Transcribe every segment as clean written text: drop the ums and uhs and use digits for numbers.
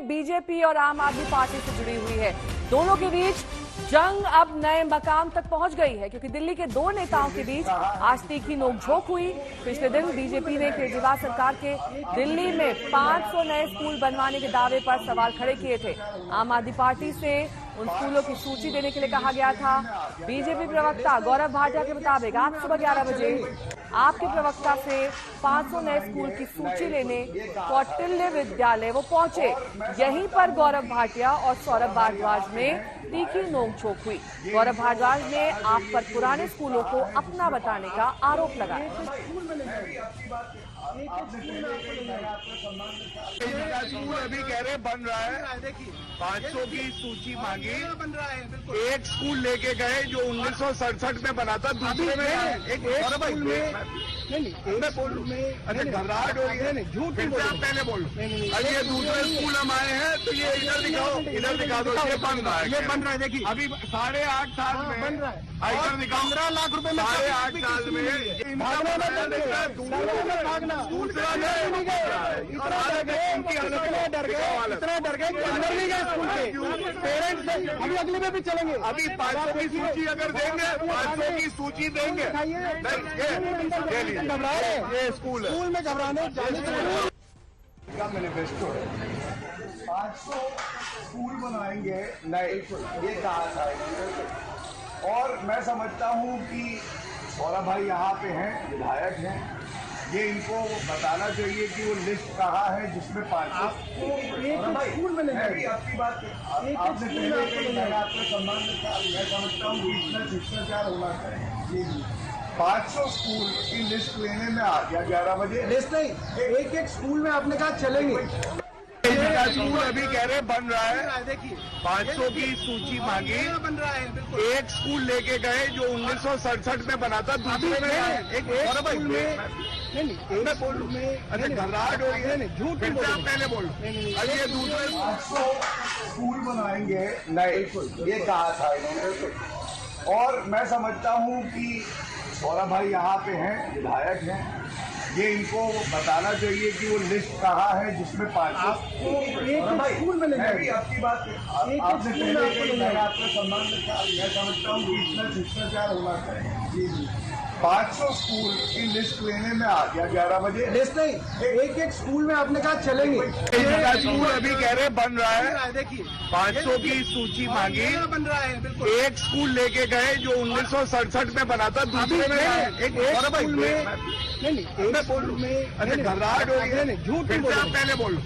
BJP और आम आदमी पार्टी से जुड़ी हुई है। दोनों के बीच जंग अब नए मकाम तक पहुंच गई है, क्योंकि दिल्ली के दो नेताओं के बीच आज तीखी नोकझोंक हुई। पिछले दिन बीजेपी ने केजरीवाल सरकार के दिल्ली में 500 नए स्कूल बनवाने के दावे पर सवाल खड़े किए थे। आम आदमी पार्टी से उन स्कूलों की सूची देने के लिए कहा गया था। बीजेपी प्रवक्ता गौरव भाटिया के मुताबिक आज सुबह 11 बजे आपके प्रवक्ता से 500 नए स्कूल की सूची लेने कौटिल्य विद्यालय वो पहुंचे। यहीं पर गौरव भाटिया और सौरभ भारद्वाज में तीखी नोकझोंक हुई। गौरव भारद्वाज ने आप पर पुराने स्कूलों को अपना बताने का आरोप लगाया। स्कूल अभी कह रहे बन रहा है, देखिए 500 की सूची मांगी, बन रहा है। एक स्कूल लेके गए जो 1967 में बना था, दूसरे में एक स्कूल में मैं बोलूँ अच्छा घबराहट हो रही है, झूठ फिर से आप पहले बोलो। अरे ये दूसरे स्कूल हम आए हैं तो ये इधर दिखाओ, इधर दिखा दो। ये बन रहा है, ये बन रहा है। देखिए अभी 8.5 साल में बन रहा है। इधर दिखाओ 15 लाख रुपए में 8.5 साल में दूसरा इतना डर गए कि अंदर नहीं गए स्कूल के पेरेंट्स। अभी अगले में भी चलेंगे। अभी 500 की सूची अगर देंगे, 500 की सूची देंगे। घबरा रहे हैं, ये स्कूल में घबराने का मैनिफेस्टो है। 500 स्कूल बनाएंगे नए, ये कहा था। और मैं समझता हूँ कि सौरभ भाई यहाँ पे हैं, विधायक हैं, ये इनको बताना चाहिए कि वो लिस्ट कहाँ है जिसमें 500 स्कूल में नहीं। आपकी बात आपने पहले आपका सम्मान रखा। मैं समझता हूँ कि इतना शिष्टाचार होना चाहिए। 500 स्कूल की लिस्ट लेने में आ गया 11 बजे। लिस्ट नहीं, एक स्कूल में आपने कहा चलेंगे। स्कूल अभी कह रहे बन रहा है, देखिए 500 की सूची मांगी, बन रहा है। एक स्कूल लेके गए जो 1967 में बना था, दूसरे में एक स्कूल में मैं बोलूँ अच्छा घबराहट हो रही है, झूठ फिर से आप पहले बोलो। अरे ये दूसरे 500 स्कूल बनाएंगे नए, ये कहा था इन्होंने। और मैं समझता हूँ कि सौरभ भाई यहाँ पे हैं, विधायक हैं, ये इनको बताना चाहिए कि वो लिस्ट कहाँ है जिसमें 500 स्कूल में नहीं। आपकी बात आपने पहले आपका सम्मान रखा। मैं समझता हूँ कि इतना शिष्टाचार होना चाहिए। 500 स्कूल की लिस्ट लेने में आ गया 11 बजे। लिस्ट नहीं, एक स्कूल में आपने कहा चलेंगे। स्कूल अभी कह रहे बन रहा है, देखिए 500 की सूची मांगी, बन रहा है। एक स्कूल लेके गए जो 1967 में बना था, दूसरे में एक स्कूल में मैं बोलूँ अच्छा घबराहट हो रही है, झूठ फिर से आप पहले बोलो।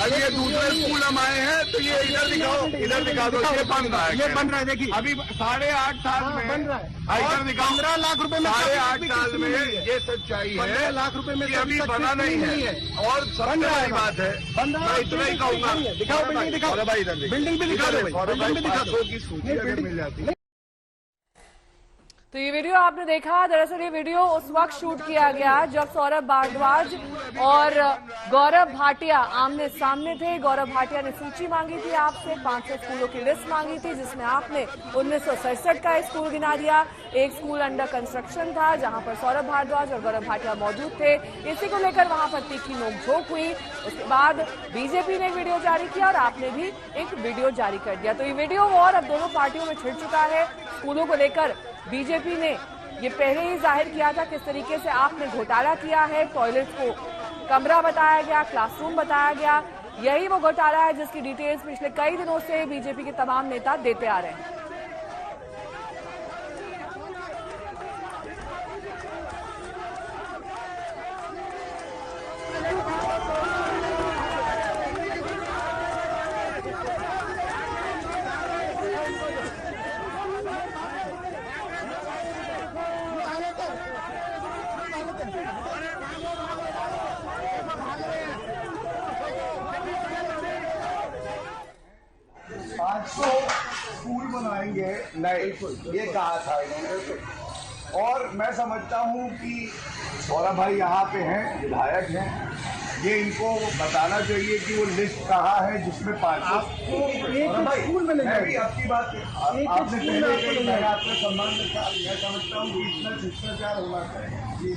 अरे ये दूसरे स्कूल हम आए हैं तो ये इधर दिखाओ, इधर दिखा दो। ये बन रहा है, ये बन रहा है। देखिए अभी 8.5 साल में बन रहा है। इधर दिखाओ 15 लाख रुपए में 8.5 साल में ये सच्चाई है। 15 लाख रुपए में अभी बना नहीं है। और सबसे बड़ी बात है, मैं इतना ही कहूँगा, दिखाओ बिल्डिंग, दिखाओ बिल्डिंग भी दिखा दो, बिल्डिंग भी दिखा दो की सूची अगर मिल जाती। तो ये वीडियो आपने देखा, दरअसल ये वीडियो उस वक्त शूट किया गया जब सौरभ भारद्वाज और गौरव भाटिया आमने सामने थे। गौरव भाटिया ने सूची मांगी थी आपसे, 500 स्कूलों की लिस्ट मांगी थी, जिसमें आपने 1967 का स्कूल गिना दिया। एक स्कूल अंडर कंस्ट्रक्शन था जहां पर सौरभ भारद्वाज और गौरव भाटिया मौजूद थे। इसी को लेकर वहां पर तीखी नोकझोंक हुई। उसके बाद बीजेपी ने एक वीडियो जारी किया और आपने भी एक वीडियो जारी कर दिया। तो ये वीडियो और अब दोनों पार्टियों में छिड़ चुका है। स्कूलों को लेकर बीजेपी ने ये पहले ही जाहिर किया था किस तरीके से आपने घोटाला किया है। टॉयलेट को कमरा बताया गया, क्लासरूम बताया गया। यही वो घोटाला है जिसकी डिटेल्स पिछले कई दिनों से बीजेपी के तमाम नेता देते आ रहे हैं। स्कूल बनाएंगे नए, ये कहा था इन्होंने। और मैं समझता हूँ कि सौरभ भाई यहाँ पे हैं, विधायक हैं, ये इनको बताना चाहिए कि वो लिस्ट कहाँ है जिसमें 500 स्कूल में नहीं। आपकी बात आपने पहले आपका सम्मान रखा। मैं समझता हूँ कि इतना शिष्टाचार होना चाहिए।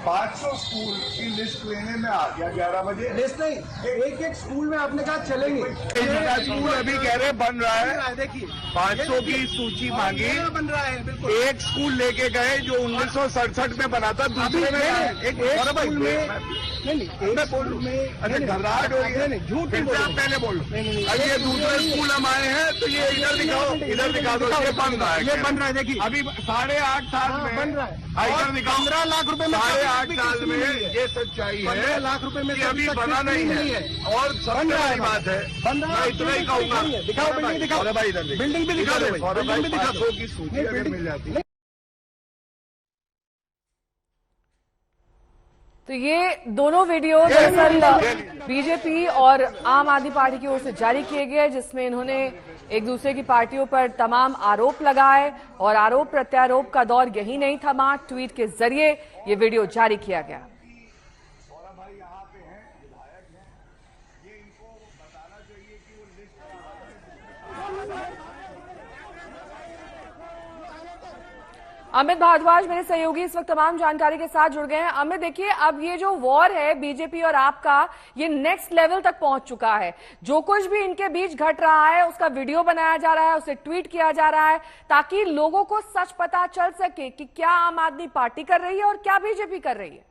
500 स्कूल की लिस्ट लेने में आ गया 11 बजे। लिस्ट नहीं, एक स्कूल में आपने कहा चलेंगे। स्कूल अभी कह रहे बन रहा है। देखिए 500 की सूची मांगी, बन रहा है बिल्कुल। एक स्कूल लेके गए जो 1967 में बना था, दूसरे में मैं बोल लूँ अच्छा घबराहट हो रही है, झूठ फिर से आप पहले बोलो। अब ये दूसरे स्कूल हम आए हैं तो ये इधर दिखाओ, इधर दिखा दो, ये बन रहा है, ये बन रहा है। देखिए अभी 8.5 साल में बन रहा है। इधर दिखाओ, 15 लाख रुपए में 8.5 साल में ये सच्चाई है। 15 लाख रुपए में कि अभी बना नहीं है और सबसे बड़ी बात है, मैं इतना ही कहूँगा। दिखाओ बिल्डिंग, दिखाओ भाई इधर बिल्डिंग भी दिखा दो, बिल्डिंग भी दिखा दो। 500 की सूची अगर मिल जाती। तो ये दोनों वीडियो दरअसल बीजेपी और आम आदमी पार्टी की ओर से जारी किए गए, जिसमें इन्होंने एक दूसरे की पार्टियों पर तमाम आरोप लगाए और आरोप प्रत्यारोप का दौर यही नहीं थमा। ट्वीट के जरिए ये वीडियो जारी किया गया। अमित भारद्वाज मेरे सहयोगी इस वक्त तमाम जानकारी के साथ जुड़ गए हैं। अमित देखिए, अब ये जो वॉर है बीजेपी और आपका, ये नेक्स्ट लेवल तक पहुंच चुका है। जो कुछ भी इनके बीच घट रहा है उसका वीडियो बनाया जा रहा है, उसे ट्वीट किया जा रहा है, ताकि लोगों को सच पता चल सके कि क्या आम आदमी पार्टी कर रही है और क्या बीजेपी कर रही है।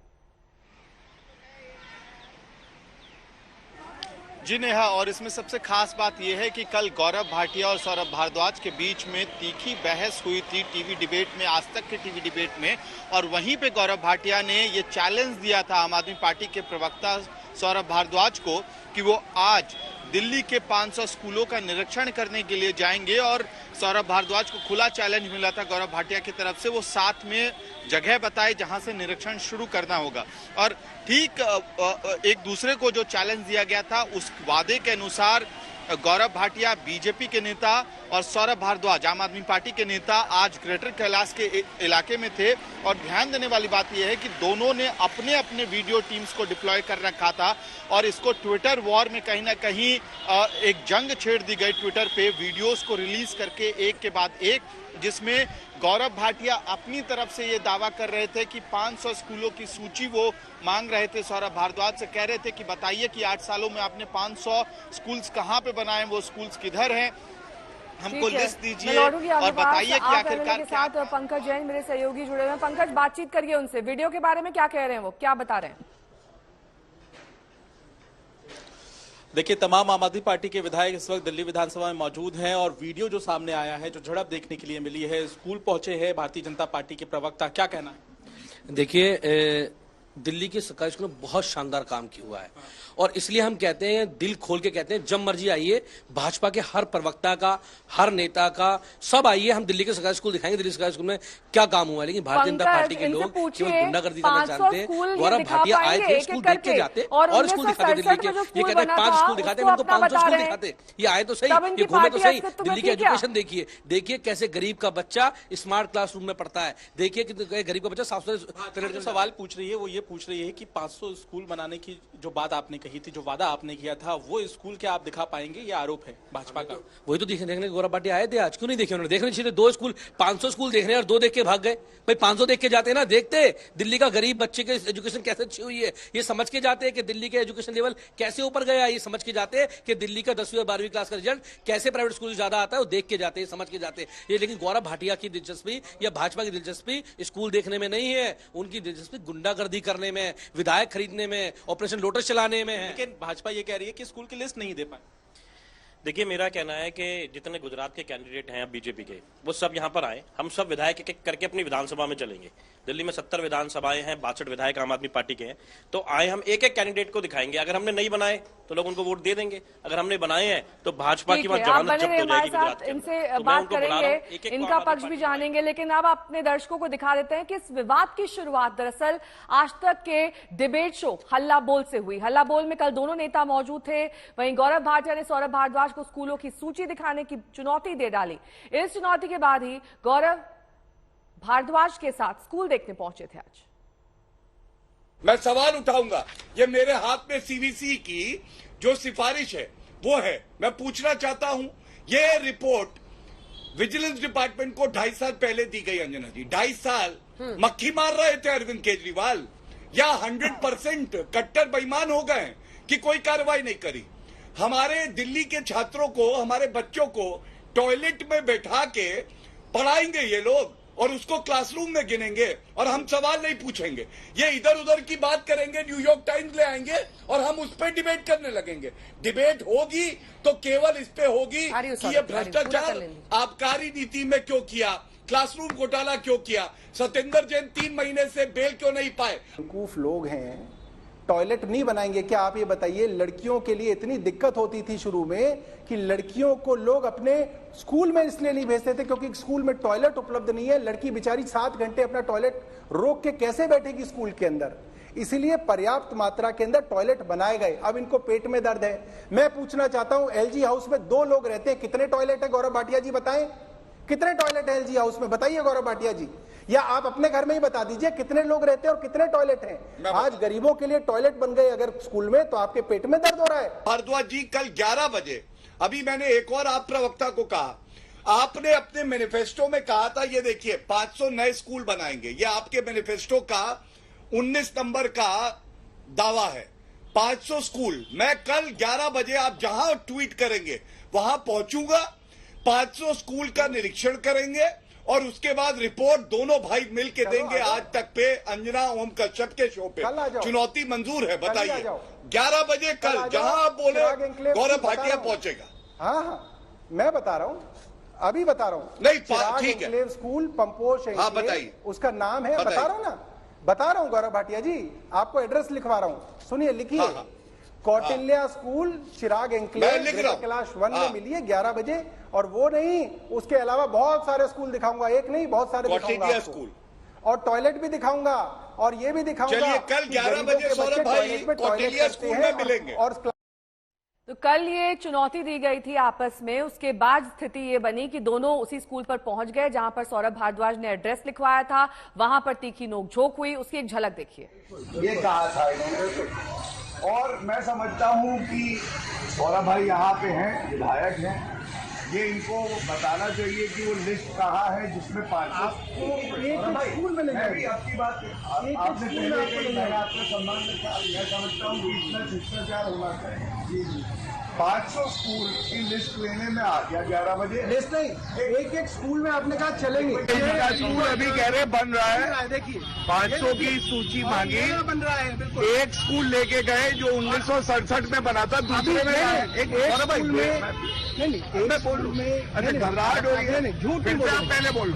जी नेहा, और इसमें सबसे खास बात यह है कि कल गौरव भाटिया और सौरभ भारद्वाज के बीच में तीखी बहस हुई थी टीवी डिबेट में, आज तक के टीवी डिबेट में, और वहीं पे गौरव भाटिया ने ये चैलेंज दिया था आम आदमी पार्टी के प्रवक्ता सौरभ भारद्वाज को कि वो आज दिल्ली के 500 स्कूलों का निरीक्षण करने के लिए जाएंगे। और सौरभ भारद्वाज को खुला चैलेंज मिला था गौरव भाटिया की तरफ से, वो साथ में जगह बताए जहां से निरीक्षण शुरू करना होगा। और ठीक एक दूसरे को जो चैलेंज दिया गया था उस वादे के अनुसार गौरव भाटिया बीजेपी के नेता और सौरभ भारद्वाज आम आदमी पार्टी के नेता आज ग्रेटर कैलाश के इलाके में थे। और ध्यान देने वाली बात यह है कि दोनों ने अपने अपने वीडियो टीम्स को डिप्लॉय कर रखा था और इसको ट्विटर वॉर में कहीं ना कहीं एक जंग छेड़ दी गई ट्विटर पे, वीडियोस को रिलीज करके एक के बाद एक, जिसमें गौरव भाटिया अपनी तरफ से ये दावा कर रहे थे कि 500 स्कूलों की सूची वो मांग रहे थे। सौरभ भारद्वाज से कह रहे थे कि बताइए कि 8 सालों में आपने 500 स्कूल्स कहाँ पे बनाए, वो स्कूल्स किधर हैं, हमको लिस्ट दीजिए और बताइए कि आखिरकार क्या। पंकज जैन मेरे सहयोगी जुड़े हुए हैं। पंकज, बातचीत करिए उनसे, वीडियो के बारे में क्या कह रहे हैं, वो क्या बता रहे हैं। देखिए, तमाम आम आदमी पार्टी के विधायक इस वक्त दिल्ली विधानसभा में मौजूद हैं और वीडियो जो सामने आया है, जो झड़प देखने के लिए मिली है, स्कूल पहुंचे हैं भारतीय जनता पार्टी के प्रवक्ता, क्या कहना है? देखिए, दिल्ली के सरकारी स्कूल में बहुत शानदार काम किया हुआ है और इसलिए हम कहते हैं, दिल खोल के कहते हैं, जब मर्जी आइए, भाजपा के हर प्रवक्ता का, हर नेता का, सब आइए, हम दिल्ली के सरकारी स्कूल दिखाएंगे दिल्ली सरकारी स्कूल में क्या काम हुआ है। लेकिन भारतीय जनता पार्टी के लोग केवल गुंडागर्दी करना जानते हैं। गौरव भाटिया आए थे, स्कूल देख के जाते और स्कूल दिखाते दिल्ली के, ये कहते हैं 5 स्कूल दिखाते, उनको 500 स्कूल दिखाते। ये आए तो सही, ये घूमे तो सही। दिल्ली की एजुकेशन देखिए, देखिए कैसे गरीब का बच्चा स्मार्ट क्लासरूम में पढ़ता है, देखिए कि गरीब का बच्चा 700। जो सवाल पूछ रही है वो ये पूछ रही है कि 500 स्कूल बनाने की जो बात आपने कही थी, जो वादा आपने किया था, वो स्कूल क्या आप दिखा पाएंगे? ये आरोप है भाजपा का। वही तो देखने गौरव भाटिया आए थे, आज क्यों नहीं देखे उन्होंने? देखने चाहिए 2 स्कूल, 500 स्कूल देख रहे हैं और 2 देख के भाग गए। भाई 500 देख के जाते ना, देखते दिल्ली का गरीब बच्चे के एजुकेशन कैसे अच्छी हुई है, ये समझ के जाते हैं कि दिल्ली के एजुकेशन लेवल कैसे ऊपर गया, ये समझ के जाते हैं कि दिल्ली का 10वीं और 12वीं क्लास का रिजल्ट कैसे प्राइवेट स्कूल ज्यादा आता है, वो देख के जाते हैं, समझ के जाते हैं ये। लेकिन गौरव भाटिया की दिलचस्पी या भाजपा की दिलचस्पी स्कूल देखने में नहीं है, उनकी दिलचस्पी गुंडागर्दी करने में, विधायक खरीदने में, ऑपरेशन लोटस चलाने में है। लेकिन भाजपा ये कह रही है कि स्कूल की लिस्ट नहीं दे पाए। देखिए, मेरा कहना है कि जितने गुजरात के कैंडिडेट हैं बीजेपी के, वो सब यहाँ पर आए, हम सब विधायक एक एक करके अपनी विधानसभा में चलेंगे। दिल्ली में 70 विधानसभाएं हैं, 62 विधायक आम आदमी पार्टी के हैं, तो आए हम एक एक कैंडिडेट को दिखाएंगे। अगर हमने नहीं बनाए तो लोग उनको वोट दे देंगे, अगर हमने बनाए हैं तो भाजपा की वहां जमानत जब्त हो जाएगी गुजरात के। इनसे बात करेंगे, इनका पक्ष भी जानेंगे, लेकिन अब अपने दर्शकों को दिखा देते हैं कि इस विवाद की शुरुआत दरअसल आज तक के डिबेट शो हल्ला बोल से हुई। हल्ला बोल में कल दोनों नेता मौजूद थे। वहीं गौरव भाटिया ने सौरभ भारद्वाज को स्कूलों की सूची दिखाने की चुनौती दे डाली। इस चुनौती के बाद ही गौरव भारद्वाज के साथ स्कूल देखने पहुंचे थे। आज मैं सवाल उठाऊंगा, ये मेरे हाथ में सीवीसी की जो सिफारिश है वो है, मैं पूछना चाहता हूं, ये रिपोर्ट विजिलेंस डिपार्टमेंट को 2.5 साल पहले दी गई। अंजना जी, 2.5 साल मक्खी मार रहे थे अरविंद केजरीवाल, या 100% कट्टर बेईमान हो गए कि कोई कार्रवाई नहीं करी। हमारे दिल्ली के छात्रों को, हमारे बच्चों को टॉयलेट में बैठा के पढ़ाएंगे ये लोग और उसको क्लासरूम में गिनेंगे और हम सवाल नहीं पूछेंगे। ये इधर उधर की बात करेंगे, न्यूयॉर्क टाइम्स ले आएंगे और हम उस पर डिबेट करने लगेंगे। डिबेट होगी तो केवल इस पे होगी कि ये भ्रष्टाचार आबकारी नीति में क्यों किया, क्लासरूम घोटाला क्यों किया, सत्येंद्र जैन 3 महीने से बेल क्यों नहीं पाए। बेवकूफ लोग हैं, टॉयलेट नहीं बनाएंगे क्या? आप ये बताइए, लड़कियों के लिए इतनी दिक्कत होती थी शुरू में कि लड़कियों को लोग अपने स्कूल में इसलिए नहीं भेजते थे क्योंकि स्कूल में टॉयलेट उपलब्ध नहीं है। लड़की बेचारी 7 घंटे अपना टॉयलेट रोक के कैसे बैठेगी स्कूल के अंदर? इसीलिए पर्याप्त मात्रा के अंदर टॉयलेट बनाए गए। अब इनको पेट में दर्द है। मैं पूछना चाहता हूं, एलजी हाउस में 2 लोग रहते हैं, कितने टॉयलेट है? गौरव भाटिया जी बताएं, कितने टॉयलेट है एलजी हाउस में? बताइए गौरव भाटिया जी, या आप अपने घर में ही बता दीजिए कितने लोग रहते हैं और कितने टॉयलेट हैं। आज गरीबों के लिए टॉयलेट बन गए अगर स्कूल में, तो आपके पेट में दर्द हो रहा है। भारद्वाज जी, कल 11 बजे अभी मैंने एक और आप प्रवक्ता को कहा, आपने अपने मैनिफेस्टो में कहा था, ये देखिए 500 नए स्कूल बनाएंगे। ये आपके मैनिफेस्टो का 19 नंबर का दावा है, 500 स्कूल। मैं कल 11 बजे आप जहां ट्वीट करेंगे वहां पहुंचूंगा, 500 स्कूल का निरीक्षण करेंगे और उसके बाद रिपोर्ट दोनों भाई मिल के देंगे। आज तक पे अंजना ओम कश्यप के शो पे चुनौती मंजूर है, बताइए 11 बजे कल जहां आप बोले गौरव भाटिया पहुंचेगा। हाँ, मैं बता रहा हूँ, अभी बता रहा हूँ। नहीं, ठीक है। स्कूल पंपोश, हाँ बताइए, उसका नाम है, बता रहा हूँ ना, बता रहा हूँ गौरव भाटिया जी, आपको एड्रेस लिखवा रहा हूँ, सुनिए, लिखिए। कौटिल्या स्कूल, चिराग एंक्लेव, कैलाश 1 में मिलिए 11 बजे। और वो नहीं, उसके अलावा बहुत सारे स्कूल दिखाऊंगा, एक नहीं बहुत सारे दिखाऊंगा स्कूल, और टॉयलेट भी दिखाऊंगा और ये भी दिखाऊंगा। चलिए कल 11 बजे सौरभ भाई कौटिल्या स्कूल में मिलेंगे। और तो कल ये चुनौती दी गई थी आपस में, उसके बाद स्थिति ये बनी कि दोनों उसी स्कूल पर पहुंच गए जहां पर सौरभ भारद्वाज ने एड्रेस लिखवाया था। वहां पर तीखी नोकझोंक हुई, उसकी एक झलक देखिए। ये कहा था इन्होंने, और मैं समझता हूं कि सौरभ भाई यहाँ पे हैं, विधायक हैं, ये इनको बताना चाहिए कि वो लिस्ट कहाँ है जिसमें 500 स्कूल में मैं भी आपकी बात आपने पहले कही, मैंने आपका सम्मान रखा। मैं समझता हूँ कि इतना शिष्टाचार होना चाहिए। 500 स्कूल की लिस्ट लेने में आ गया 11 बजे। लिस्ट नहीं, एक स्कूल में आपने कहा चलेंगे। स्कूल अभी कह रहे बन रहा है, देखिए 500 की सूची मांगी, बन रहा है, बिल्कुल। एक स्कूल लेके गए जो 1967 में बना था, दूसरे में एक स्कूल में अच्छा घबराहट हो रही है, झूठ नहीं बोल, पहले बोलो।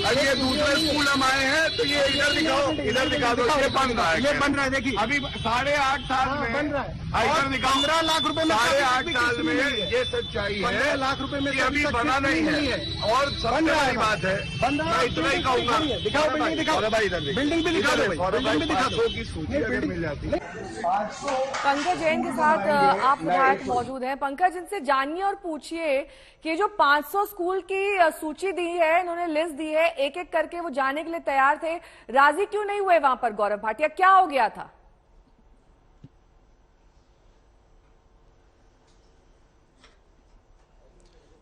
अरे ये दूसरे स्कूल हम आए हैं तो ये इधर दिखाओ, इधर दिखा दो, ये बन रहा है, ये बन रहा है। देखिए अभी 8.5 साल में बन रहा है, इधर दिखाओ 15 लाख रुपए में, 8.5 साल में ये सच्चाई है। 15 लाख रुपए में अभी बना नहीं है, और सबसे बड़ी बात है, मैं इतना ही कहूँगा, दिखाओ बिल्डिंग, दिखाओ बिल्डिंग भी दिखा दो, बिल्डिंग भी दिखा दो की सूची अगर मिल जाती है। पंकज जैन के साथ आप विधायक मौजूद हैं। पंकज, इनसे जानिए और पूछिए कि जो 500 स्कूल की सूची दी है, इन्होंने लिस्ट दी है, एक एक करके वो जाने के लिए तैयार थे, राजी क्यों नहीं हुए वहां पर गौरव भाटिया? क्या हो गया था?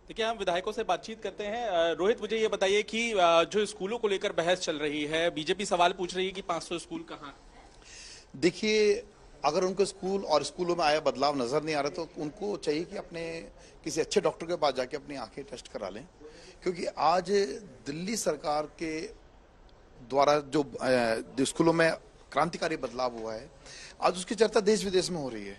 देखिए, हम विधायकों से बातचीत करते हैं। रोहित, मुझे ये बताइए कि जो स्कूलों को लेकर बहस चल रही है, बीजेपी सवाल पूछ रही है कि 500 स्कूल कहाँ है? देखिए, अगर उनको स्कूल और स्कूलों में आया बदलाव नजर नहीं आ रहा तो उनको चाहिए कि अपने किसी अच्छे डॉक्टर के पास जाके अपनी आंखें टेस्ट करा लें, क्योंकि आज दिल्ली सरकार के द्वारा जो स्कूलों में क्रांतिकारी बदलाव हुआ है, आज उसकी चर्चा देश विदेश में हो रही है,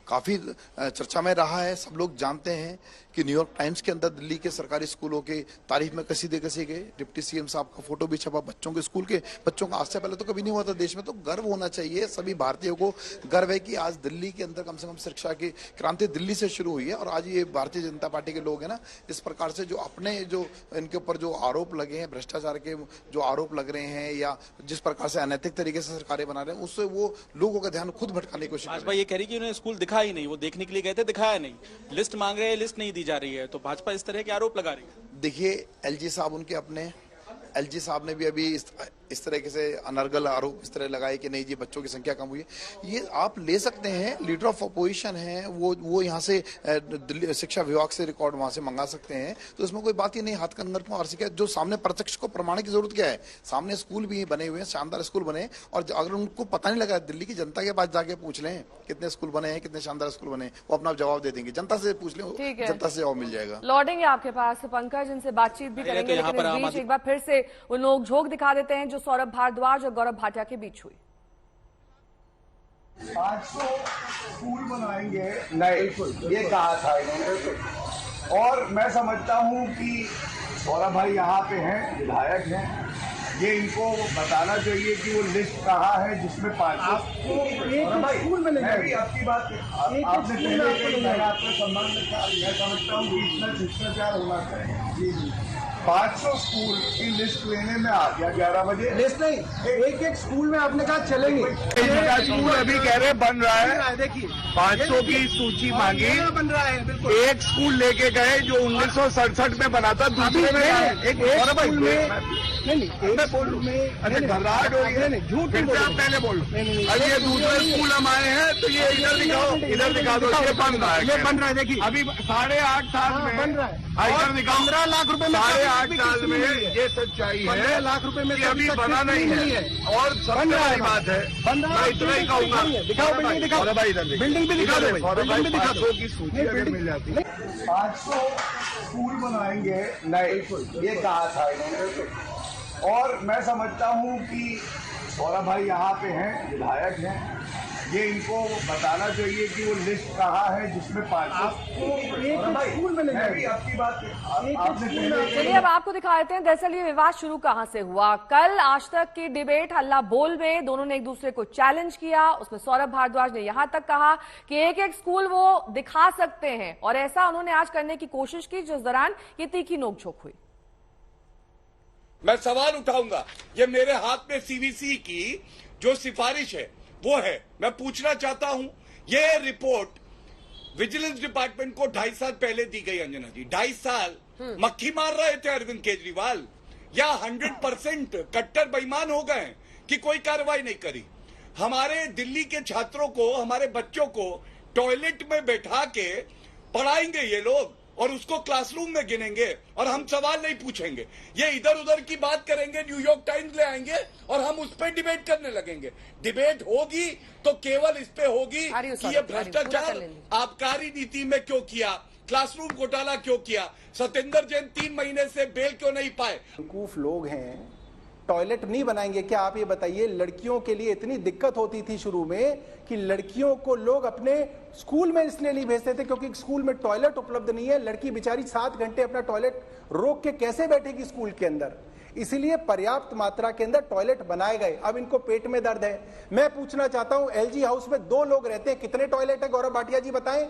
काफी चर्चा में रहा है। सब लोग जानते हैं कि न्यूयॉर्क टाइम्स के अंदर दिल्ली के सरकारी स्कूलों के तारीफ में कसीदे कसे गए, डिप्टी सीएम साहब का फोटो भी छपा, बच्चों के स्कूल के बच्चों का आज से पहले तो कभी नहीं हुआ था देश में। तो गर्व होना चाहिए, सभी भारतीयों को गर्व है कि आज दिल्ली के अंदर कम से कम शिक्षा की क्रांति दिल्ली से शुरू हुई है। और आज ये भारतीय जनता पार्टी के लोग हैं ना, इस प्रकार से जो अपने जो इनके ऊपर जो आरोप लगे हैं, भ्रष्टाचार के जो आरोप लग रहे हैं या जिस प्रकार से अनैतिक तरीके से सरकारें बना रहे हैं, उससे वो लोगों का ध्यान खुद भटकाने की कोशिश कर रहे हैं। भाजपा ये कह रही कि उन्हें स्कूल दिखा ही नहीं, वो देखने के लिए गए थे, दिखाया नहीं, लिस्ट मांग रहे हैं, लिस्ट नहीं दी जा रही है, तो भाजपा इस तरह के आरोप लगा रही है। देखिए, एलजी साहब उनके अपने एलजी साहब ने भी अभी इस तरीके से अनर्गल आरोप इस तरह लगाए कि नहीं जी बच्चों की संख्या कम हुई है। ये आप ले सकते हैं, लीडर ऑफ अपोजिशन है, वो यहाँ से दिल्ली शिक्षा विभाग से रिकॉर्ड वहां से मंगा सकते हैं, तो इसमें कोई बात ही नहीं। हाथ कंगन को आरसी जो सामने प्रत्यक्ष को प्रमाण की जरूरत क्या है? सामने स्कूल भी बने हुए हैं, शानदार स्कूल बने, और अगर उनको पता नहीं लगा, दिल्ली की जनता के पास जाके पूछ लें कितने स्कूल बने हैं, कितने शानदार स्कूल बने, वो अपना जवाब दे देंगे। जनता से पूछ लें, जनता से जवाब मिल जाएगा। लौटेंगे आपके पास पंकज, इनसे बातचीत भी करेंगे, लेकिन इस बीच एक बार फिर से वो नोक-झोंक दिखा देते हैं जो सौरभ भारद्वाज और गौरव भाटिया के बीच हुई। 500 स्कूल बनाएंगे नए, ये कहा था इन्होंने, और मैं समझता हूं कि सौरभ भाई यहाँ पे हैं, विधायक हैं, ये इनको बताना चाहिए कि वो लिस्ट कहाँ है जिसमें 500 स्कूल में मैं भी आपकी बात आपने पहले मैंने आपका सम्मान रखा, मैं समझता हूँ कि इतना शिष्टाचार होना चाहिए। जी 500 स्कूल की लिस्ट लेने में आ गया 11 बजे। लिस्ट नहीं, एक एक स्कूल में आपने कहा चलेंगे। स्कूल अभी कह रहे बन रहा है, देखिए 500 की सूची मांगी, बन रहा है, बिल्कुल। एक स्कूल लेके गए जो 1967 में बना था, दूसरे में एक स्कूल में मैं बोलूं अच्छा घबराहट हो रही है, झूठ फिर आप पहले बोलो। अरे ये दूसरे स्कूल हम आए हैं तो ये इधर दिखाओ, इधर दिखा दो, ये बन रहा है, ये बन रहा है। देखिए अभी 8.5 साल में बन रहा है, इधर दिखाओ, 15 लाख रुपए में 8.5 साल में ये सच्चाई है, 15 लाख रुपए में अभी बना नहीं है। और सबसे बड़ी बात है, मैं इतना ही कहूँगा, दिखाओ बिल्डिंग, दिखाओ बिल्डिंग भी दिखा दो, बिल्डिंग भी दिखा दो की सूची अगर मिल जाती है। 500 स्कूल बनाएंगे नए, ये कहा था इन्होंने, और मैं समझता हूं कि सौरभ भाई यहाँ पे हैं, विधायक हैं, ये इनको बताना चाहिए कि वो लिस्ट कहाँ है जिसमें 500 स्कूल में मैं भी आपकी बात आपने पहले। चलिए अब आपको दिखा देते हैं दरअसल ये विवाद शुरू कहां से हुआ। कल आज तक की डिबेट हल्ला बोल में दोनों ने एक दूसरे को चैलेंज किया। उसमें सौरभ भारद्वाज ने यहां तक कहा कि एक एक स्कूल वो दिखा सकते हैं, और ऐसा उन्होंने आज करने की कोशिश की, जिस दौरान ये तीखी नोकझोंक हुई। मैं सवाल उठाऊंगा, ये मेरे हाथ में सीवीसी की जो सिफारिश है वो है, मैं पूछना चाहता हूं, ये रिपोर्ट विजिलेंस डिपार्टमेंट को 2.5 साल पहले दी गई। अंजना जी 2.5 साल मक्खी मार रहे थे अरविंद केजरीवाल, या 100% कट्टर बेईमान हो गए कि कोई कार्रवाई नहीं करी। हमारे दिल्ली के छात्रों को, हमारे बच्चों को टॉयलेट में बैठा के पढ़ाएंगे ये लोग, और उसको क्लासरूम में गिनेंगे, और हम सवाल नहीं पूछेंगे। ये इधर उधर की बात करेंगे, न्यूयॉर्क टाइम्स ले आएंगे और हम उस पर डिबेट करने लगेंगे। डिबेट होगी तो केवल इस पे होगी कि ये भ्रष्टाचार आबकारी नीति में क्यों किया, क्लासरूम घोटाला क्यों किया, सत्येंद्र जैन 3 महीने से बेल क्यों नहीं पाए। बेवकूफ लोग हैं, टॉयलेट नहीं बनाएंगे क्या? आप ये बताइए, लड़कियों के लिए इतनी दिक्कत होती थी शुरू में कि लड़कियों को लोग अपने स्कूल में इसलिए नहीं भेजते थे क्योंकि स्कूल में टॉयलेट उपलब्ध नहीं है। लड़की बेचारी 7 घंटे अपना टॉयलेट रोक के कैसे बैठेगी स्कूल के अंदर? इसीलिए पर्याप्त मात्रा के अंदर टॉयलेट बनाए गए। अब इनको पेट में दर्द है। मैं पूछना चाहता हूं, एलजी हाउस में 2 लोग रहते हैं, कितने टॉयलेट है गौरव भाटिया जी बताएं?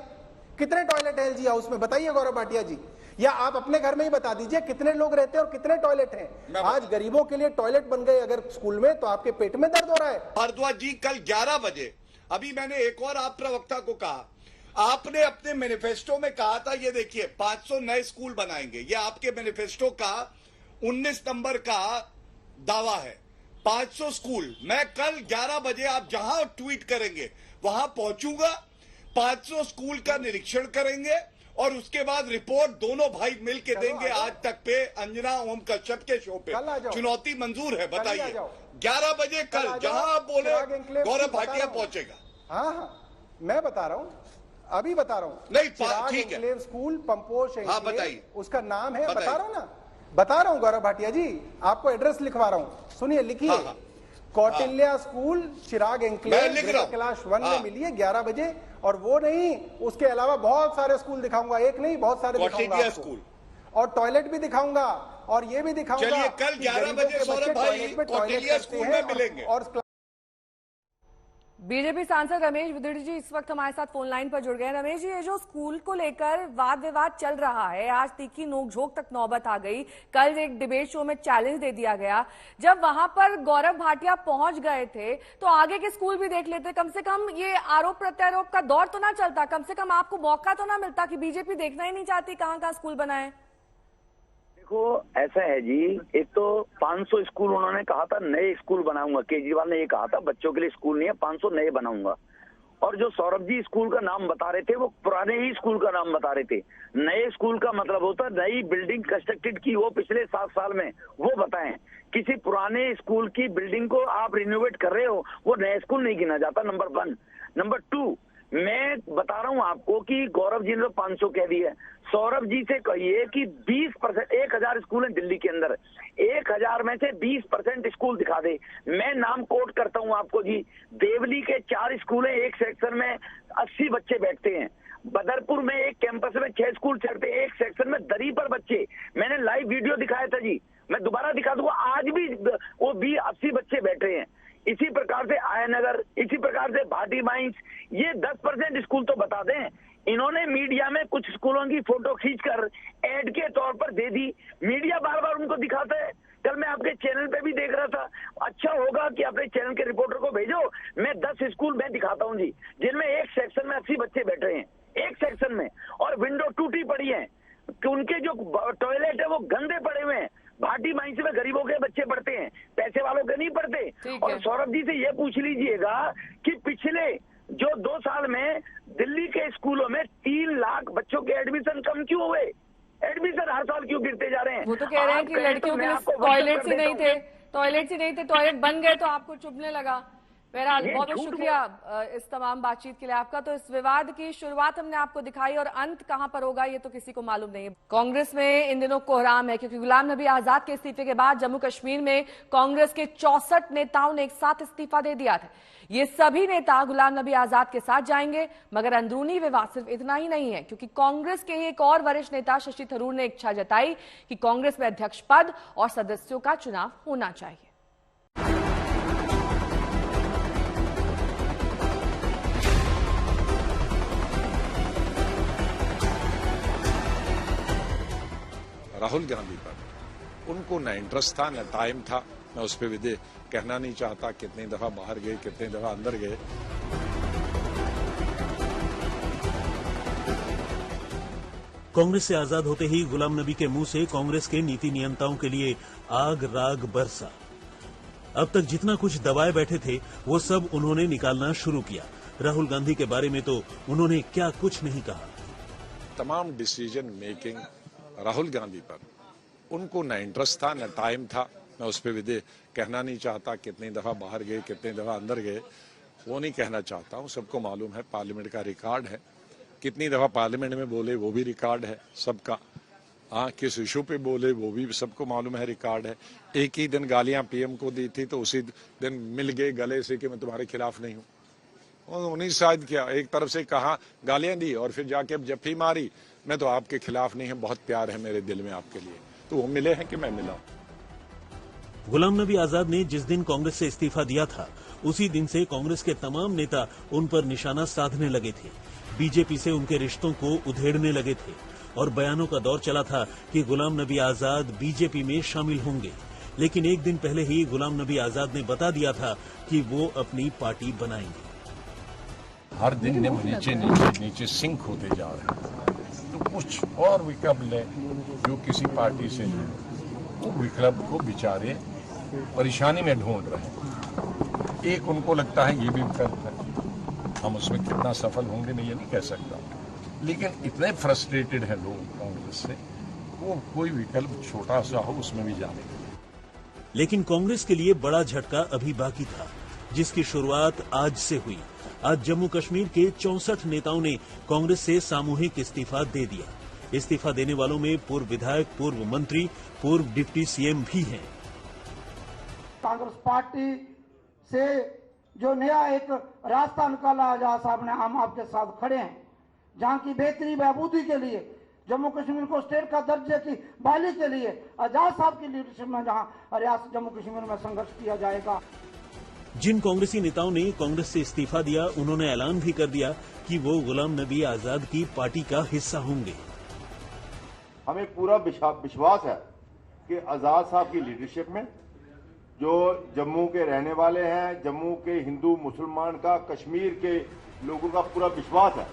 कितने टॉयलेट है एलजी हाउस में, बताइए गौरव भाटिया जी, या आप अपने घर में ही बता दीजिए कितने लोग रहते हैं और कितने टॉयलेट हैं। आज गरीबों के लिए टॉयलेट बन गए अगर स्कूल में, तो आपके पेट में दर्द हो रहा है। भारद्वाज जी कल 11 बजे, अभी मैंने एक और आप प्रवक्ता को कहा, आपने अपने मैनिफेस्टो में कहा था, ये देखिए 500 नए स्कूल बनाएंगे, ये आपके मैनिफेस्टो का 19 नंबर का दावा है। 500 स्कूल, मैं कल 11 बजे आप जहां ट्वीट करेंगे वहां पहुंचूंगा, 500 स्कूल का निरीक्षण करेंगे, और उसके बाद रिपोर्ट दोनों भाई मिल के देंगे आज तक पे, अंजना ओम कश्यप के शो पे। चुनौती मंजूर है, बताइए 11 बजे कल जहां आप बोले गौरव भाटिया पहुंचेगा। हाँ, मैं बता रहा हूँ, अभी बता रहा हूँ। नहीं ठीक है, स्कूल पंपोश, हाँ बताइए, उसका नाम है, बता रहा हूँ ना, बता रहा हूँ गौरव भाटिया जी, आपको एड्रेस लिखवा रहा हूँ, सुनिए, लिखिए। कौटिल्या स्कूल, चिराग एंक्लेव, क्लास 1 में मिलिए 11 बजे। और वो नहीं, उसके अलावा बहुत सारे स्कूल दिखाऊंगा, एक नहीं बहुत सारे दिखाऊंगा स्कूल, और टॉयलेट भी दिखाऊंगा, और ये भी दिखाऊंगा। चलिए कल 11 बजे सौरभ भाई कौटिल्या स्कूल में मिलेंगे। और बीजेपी सांसद रमेश बिदड़ जी इस वक्त हमारे साथ फोन लाइन पर जुड़ गए हैं। रमेश जी, ये जो स्कूल को लेकर वाद विवाद चल रहा है, आज तीखी नोकझोंक तक नौबत आ गई। कल एक डिबेट शो में चैलेंज दे दिया गया। जब वहां पर गौरव भाटिया पहुंच गए थे तो आगे के स्कूल भी देख लेते, कम से कम ये आरोप प्रत्यारोप का दौर तो ना चलता, कम से कम आपको मौका तो ना मिलता कि बीजेपी देखना ही नहीं चाहती कहां कहां स्कूल बनाए। देखो ऐसा है जी, एक तो 500 स्कूल उन्होंने कहा था नए स्कूल बनाऊंगा, केजरीवाल ने ये कहा था बच्चों के लिए स्कूल नहीं है, 500 नए बनाऊंगा। और जो सौरभ जी स्कूल का नाम बता रहे थे वो पुराने ही स्कूल का नाम बता रहे थे। नए स्कूल का मतलब होता है नई बिल्डिंग कंस्ट्रक्टेड की हो पिछले 7 साल में, वो बताएं। किसी पुराने स्कूल की बिल्डिंग को आप रिनोवेट कर रहे हो, वो नया स्कूल नहीं गिना जाता, नंबर 1। नंबर 2, मैं बता रहा हूं आपको कि गौरव जी ने 500 कह दी है, सौरभ जी से कहिए कि 20%, 1000 स्कूल हैं दिल्ली के अंदर, 1000 में से 20% स्कूल दिखा दे। मैं नाम कोट करता हूं आपको जी, देवली के 4 स्कूल हैं, एक सेक्शन में 80 बच्चे बैठते हैं। बदरपुर में एक कैंपस में 6 स्कूल चलते हैं, एक सेक्शन में दरी पर बच्चे। मैंने लाइव वीडियो दिखाया था जी, मैं दोबारा दिखा दूंगा, आज भी वो 80 बच्चे बैठे हैं। इसी प्रकार से आयनगर, इसी प्रकार से भाटी माइंस, ये 10% स्कूल तो बता दें। इन्होंने मीडिया में कुछ स्कूलों की फोटो खींचकर ऐड के तौर पर दे दी, मीडिया बार बार उनको दिखाता है। कल मैं आपके चैनल पे भी देख रहा था, अच्छा होगा कि अपने चैनल के रिपोर्टर को भेजो, मैं 10 स्कूल मैं दिखाता हूं जी, जिनमें एक सेक्शन में 80 बच्चे बैठ रहे हैं, एक सेक्शन में, और विंडो टूटी पड़ी है, कि उनके जो टॉयलेट है वो गंदे पड़े हुए हैं। भाटी माइंस में गरीबों के बच्चे पढ़ते हैं, पैसे वालों के नहीं पढ़ते। और सौरभ जी से ये पूछ लीजिएगा कि पिछले जो 2 साल में दिल्ली के स्कूलों में 3 लाख बच्चों के एडमिशन कम क्यों हुए? एडमिशन हर साल क्यों गिरते जा रहे हैं? वो तो कह रहे हैं कि लड़कियों के लिए टॉयलेट्स ही नहीं थे, टॉयलेट बन गए तो आपको चुभने लगा। बहरहाल बहुत बहुत शुक्रिया इस तमाम बातचीत के लिए आपका। तो इस विवाद की शुरुआत हमने आपको दिखाई और अंत कहां पर होगा ये तो किसी को मालूम नहीं है। कांग्रेस में इन दिनों कोहराम है, क्योंकि गुलाम नबी आजाद के इस्तीफे के बाद जम्मू कश्मीर में कांग्रेस के 64 नेताओं ने एक साथ इस्तीफा दे दिया था। ये सभी नेता गुलाम नबी आजाद के साथ जाएंगे, मगर अंदरूनी विवाद सिर्फ इतना ही नहीं है, क्योंकि कांग्रेस के एक और वरिष्ठ नेता शशि थरूर ने इच्छा जताई कि कांग्रेस में अध्यक्ष पद और सदस्यों का चुनाव होना चाहिए। राहुल गांधी पर उनको न इंटरेस्ट था न टाइम था, मैं उस पर विदे कहना नहीं चाहता कितनी दफा बाहर गए कितनी दफा अंदर गए। कांग्रेस से आजाद होते ही गुलाम नबी के मुंह से कांग्रेस के नीति नियंताओं के लिए आग राग बरसा। अब तक जितना कुछ दबाए बैठे थे वो सब उन्होंने निकालना शुरू किया। राहुल गांधी के बारे में तो उन्होंने क्या कुछ नहीं कहा। तमाम डिसीजन मेकिंग राहुल गांधी पर उनको न इंटरेस्ट था न टाइम था, मैं उस पर विदे कहना नहीं चाहता कितनी दफा बाहर गए कितनी दफा अंदर गए, वो नहीं कहना चाहता हूं। सबको मालूम है, पार्लियामेंट का रिकॉर्ड है, कितनी दफा पार्लियामेंट में बोले वो भी रिकॉर्ड है सबका। हाँ, किस इशू पे बोले वो भी सबको मालूम है, रिकॉर्ड है। एक ही दिन गालियां पीएम को दी थी तो उसी दिन मिल गए गले से कि मैं तुम्हारे खिलाफ नहीं हूं। उन्हीं शायद किया, एक तरफ से कहा गालियां दी और फिर जाके जफ्फी मारी, मैं तो आपके खिलाफ नहीं है, बहुत प्यार है मेरे दिल में आपके लिए। तो वो मिले हैं कि मैं मिला। गुलाम नबी आजाद ने जिस दिन कांग्रेस से इस्तीफा दिया था उसी दिन से कांग्रेस के तमाम नेता उन पर निशाना साधने लगे थे, बीजेपी से उनके रिश्तों को उधेड़ने लगे थे और बयानों का दौर चला था कि गुलाम नबी आजाद बीजेपी में शामिल होंगे। लेकिन एक दिन पहले ही गुलाम नबी आजाद ने बता दिया था कि वो अपनी पार्टी बनाएंगे। हर दिन नीचे नीचे नीचे सिंक होते जा रहे हैं, तो कुछ और विकल्प ले जो किसी पार्टी से है, वो विकल्प को बेचारे परेशानी में ढूंढ रहे हैं। एक उनको लगता है ये भी विकल्प है, हम उसमें कितना सफल होंगे मैं ये नहीं कह सकता, लेकिन इतने फ्रस्ट्रेटेड हैं लोग कांग्रेस से, वो कोई विकल्प छोटा सा हो उसमें भी जाने। लेकिन कांग्रेस के लिए बड़ा झटका अभी बाकी था, जिसकी शुरुआत आज से हुई। आज जम्मू कश्मीर के 64 नेताओं ने कांग्रेस से सामूहिक इस्तीफा दे दिया। इस्तीफा देने वालों में पूर्व विधायक, पूर्व मंत्री, पूर्व डिप्टी सीएम भी हैं। कांग्रेस पार्टी से जो नया एक रास्ता निकाला, आजाद साहब ने, हम आपके साथ खड़े हैं। जहां की बेहतरी बहबूदी के लिए, जम्मू कश्मीर को स्टेट का दर्जे की बहाली के लिए आजाद साहब की लीडरशिप में जहां रियासत जम्मू कश्मीर में संघर्ष किया जाएगा। जिन कांग्रेसी नेताओं ने कांग्रेस से इस्तीफा दिया उन्होंने ऐलान भी कर दिया कि वो गुलाम नबी आजाद की पार्टी का हिस्सा होंगे। हमें पूरा विश्वास है कि आजाद साहब की लीडरशिप में जो जम्मू के रहने वाले हैं, जम्मू के हिंदू मुसलमान का, कश्मीर के लोगों का पूरा विश्वास है।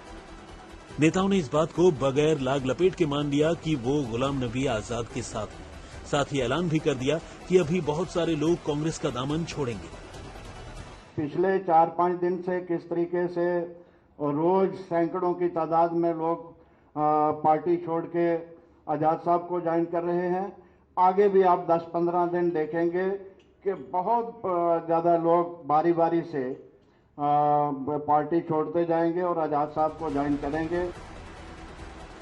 नेताओं ने इस बात को बगैर लाग लपेट के मान लिया कि वो गुलाम नबी आजाद के साथ हैं। साथ ही ऐलान भी कर दिया कि अभी बहुत सारे लोग कांग्रेस का दामन छोड़ेंगे। पिछले 4-5 दिन से किस तरीके से रोज सैकड़ों की तादाद में लोग पार्टी छोड़ के आजाद साहब को ज्वाइन कर रहे हैं। आगे भी आप 10-15 दिन देखेंगे कि बहुत ज्यादा लोग बारी बारी से पार्टी छोड़ते जाएंगे और आजाद साहब को ज्वाइन करेंगे।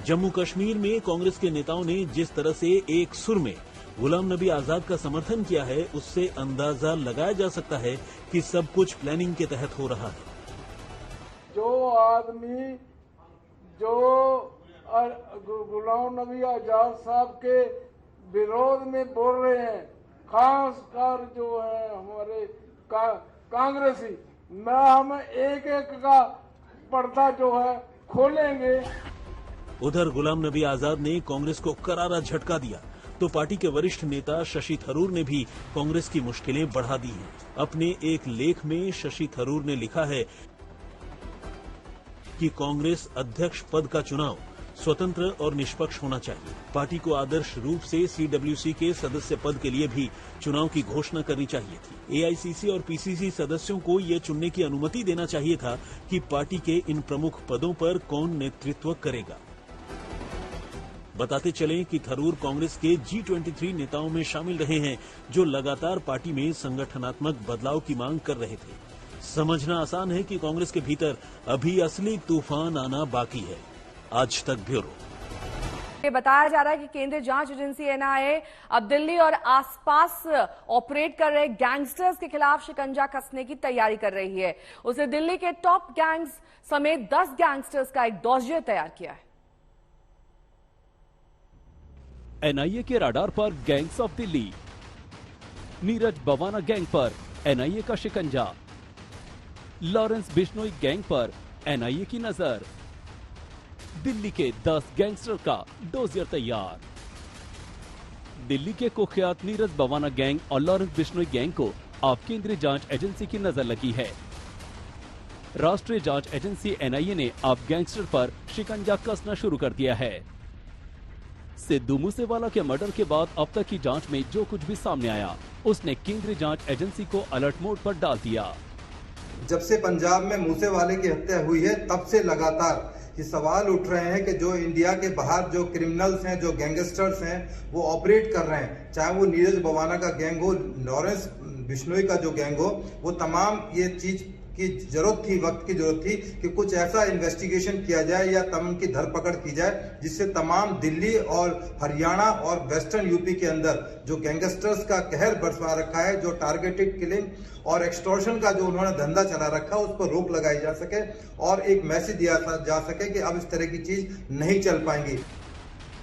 जम्मू कश्मीर में कांग्रेस के नेताओं ने जिस तरह से एक सुर में गुलाम नबी आजाद का समर्थन किया है, उससे अंदाजा लगाया जा सकता है कि सब कुछ प्लानिंग के तहत हो रहा है। जो आदमी जो गुलाम नबी आजाद साहब के विरोध में बोल रहे हैं, खासकर जो है हमारे कांग्रेसी, हम एक एक का पर्दा जो है खोलेंगे। उधर गुलाम नबी आजाद ने कांग्रेस को करारा झटका दिया तो पार्टी के वरिष्ठ नेता शशि थरूर ने भी कांग्रेस की मुश्किलें बढ़ा दी हैं। अपने एक लेख में शशि थरूर ने लिखा है कि कांग्रेस अध्यक्ष पद का चुनाव स्वतंत्र और निष्पक्ष होना चाहिए। पार्टी को आदर्श रूप से सीडब्ल्यूसी के सदस्य पद के लिए भी चुनाव की घोषणा करनी चाहिए थी। एआईसीसी और पीसीसी सदस्यों को ये चुनने की अनुमति देना चाहिए था कि पार्टी के इन प्रमुख पदों पर कौन नेतृत्व करेगा। बताते चलें कि थरूर कांग्रेस के G23 नेताओं में शामिल रहे हैं जो लगातार पार्टी में संगठनात्मक बदलाव की मांग कर रहे थे। समझना आसान है कि कांग्रेस के भीतर अभी असली तूफान आना बाकी है। आज तक ब्यूरो। ये बताया जा रहा है कि केंद्रीय जांच एजेंसी एनआईए अब दिल्ली और आसपास ऑपरेट कर रहे गैंगस्टर्स के खिलाफ शिकंजा कसने की तैयारी कर रही है। उसे दिल्ली के टॉप गैंग्स समेत 10 गैंगस्टर्स का एक डॉसियर तैयार किया है। एनआईए के राडार पर gangs of Delhi. Neeraj Bawana gang पर एनआईए का शिकंजा। लॉरेंस बिश्नोई गैंग पर एनआईए की नजर। दिल्ली के 10 गैंगस्टर का डोजियर तैयार। दिल्ली के कुख्यात नीरज बवाना गैंग और लॉरेंस बिश्नोई गैंग को अब केंद्रीय जांच एजेंसी की नजर लगी है। राष्ट्रीय जांच एजेंसी एनआईए ने अब गैंगस्टर पर शिकंजा कसना शुरू कर दिया है। सिद्धू मूसेवाला के मर्डर के बाद अब तक की जांच में जो कुछ भी सामने आया, उसने केंद्रीय जांच एजेंसी को अलर्ट मोड पर डाल दिया। जब से पंजाब में मूसेवाले की हत्या हुई है, तब से लगातार ये सवाल उठ रहे हैं कि जो इंडिया के बाहर जो क्रिमिनल्स हैं, जो गैंगस्टर्स हैं, वो ऑपरेट कर रहे हैं, चाहे वो नीरज बवाना का गैंग हो, लॉरेंस बिश्नोई का जो गैंग हो, वो तमाम ये चीज की जरूरत थी, वक्त की जरूरत थी कि कुछ ऐसा इन्वेस्टिगेशन किया जाए या उनकी धरपकड़ की जाए जिससे तमाम दिल्ली और हरियाणा और वेस्टर्न यूपी के अंदर जो गैंगस्टर्स का कहर बरसा रखा है, जो टारगेटेड किलिंग और एक्सटॉर्शन का जो उन्होंने धंधा चला रखा, उस पर रोक लगाई जा सके और एक मैसेज दिया जा सके कि अब इस तरह की चीज नहीं चल पाएंगी।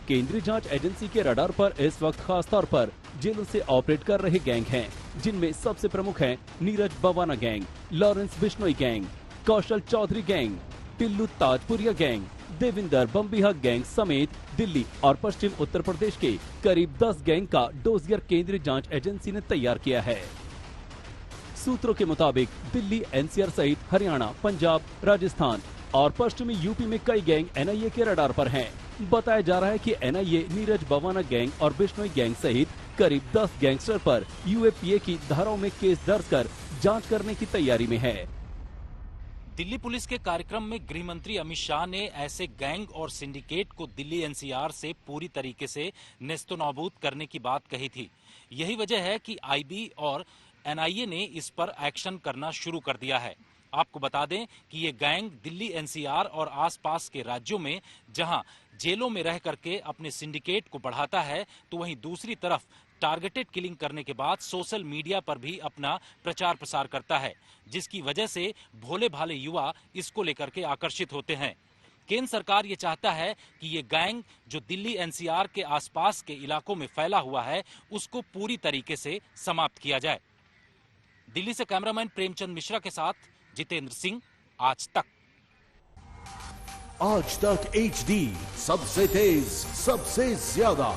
केंद्रीय जांच एजेंसी के रडार पर इस वक्त खास तौर पर जेलों से ऑपरेट कर रहे गैंग हैं, जिनमें सबसे प्रमुख हैं Neeraj Bawana gang, Lawrence Bishnoi gang, Kaushal Chaudhary gang, Tillu Tajpuria gang, Devinder Bambiha gang समेत दिल्ली और पश्चिम उत्तर प्रदेश के करीब 10 गैंग का डोजियर केंद्रीय जांच एजेंसी ने तैयार किया है। सूत्रों के मुताबिक दिल्ली, एनसीआर सहित हरियाणा, पंजाब, राजस्थान और पश्चिमी यूपी में कई गैंग एनआईए के रडार पर हैं। बताया जा रहा है कि एनआईए नीरज बवाना गैंग और बिश्नोई गैंग सहित करीब 10 गैंगस्टर पर यूएपीए की धाराओं में केस दर्ज कर जांच करने की तैयारी में है। दिल्ली पुलिस के कार्यक्रम में गृह मंत्री अमित शाह ने ऐसे गैंग और सिंडिकेट को दिल्ली एनसीआर से पूरी तरीके से नेस्तनाबूद करने की बात कही थी। यही वजह है कि आईबी और एनआईए ने इस पर एक्शन करना शुरू कर दिया है। आपको बता दें कि ये गैंग दिल्ली एनसीआर और आसपास के राज्यों में जहां जेलों में रह करके अपने सिंडिकेट को बढ़ाता है, तो वहीं दूसरी तरफ टारगेटेड किलिंग करने के बाद सोशल मीडिया पर भी अपना प्रचार प्रसार करता है, जिसकी वजह से भोले भाले युवा इसको लेकर के आकर्षित होते हैं। केंद्र सरकार ये चाहता है कि ये गैंग जो दिल्ली एनसीआर के आसपास के इलाकों में फैला हुआ है, उसको पूरी तरीके से समाप्त किया जाए। दिल्ली से कैमरामैन प्रेमचंद मिश्रा के साथ जितेंद्र सिंह, आज तक। आज तक HD, सबसे तेज, सबसे ज्यादा।